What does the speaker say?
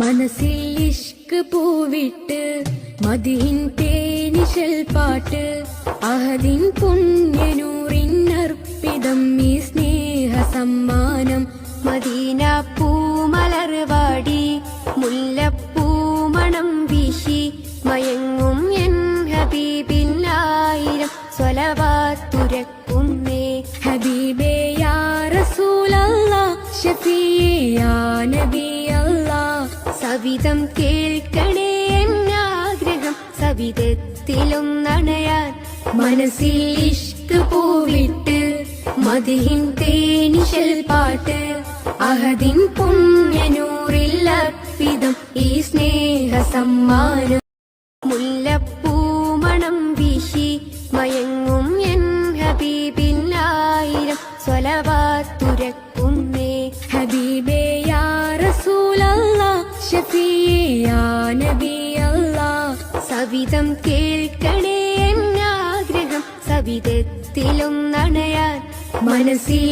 മനസ്സിൽ ഇഷ്ക് പൂവിട്ട് മദിഹിൻ തേനിശൽ പാട്ട് അഹദിൻ പുണ്യനൂറിനർപ്പിതം ഈ സ്നേഹ സമ്മാനം. മദീന പൂമലർവാടി മുല്ലപ്പൂമണം വീശി മയങ്ങും എൻ ഹബീബിനായിരം സ്വലവാത്തുരക്കുന്നേ. ഹബീബേ യാ റസൂലല്ലാഹ് ഷഫീയേ യാ നബി അല്ലാഹ്. സവിധം കേൾക്കണേ എന്നാഗ്രഹം സവിധത്തിലൊന്നണയാൻ. മനസ്സിൽ ഇഷ്ക് പൂവിട്ട് മദിഹിൻ തേനിശൽ പാട്ട് അഹദിൻ പുണ്യനൂറിൽ അർപ്പിതം ഈ സ്നേഹ സമ്മാനം. മുല്ലപ്പൂമണം വീശി മയങ്ങും എൻ ഹബീബിനായിരം സ്വലവാത്തുരക്കുന്നേ. ഹബീബേ യാ റസൂലല്ലാഹ് ഷഫീയേ യാ നബി അല്ലാഹ്. സവിധം കേൾക്കണേ എന്നാഗ്രഹം സവിധത്തിലൊന്നണയാൻ. മനസ്സിൽ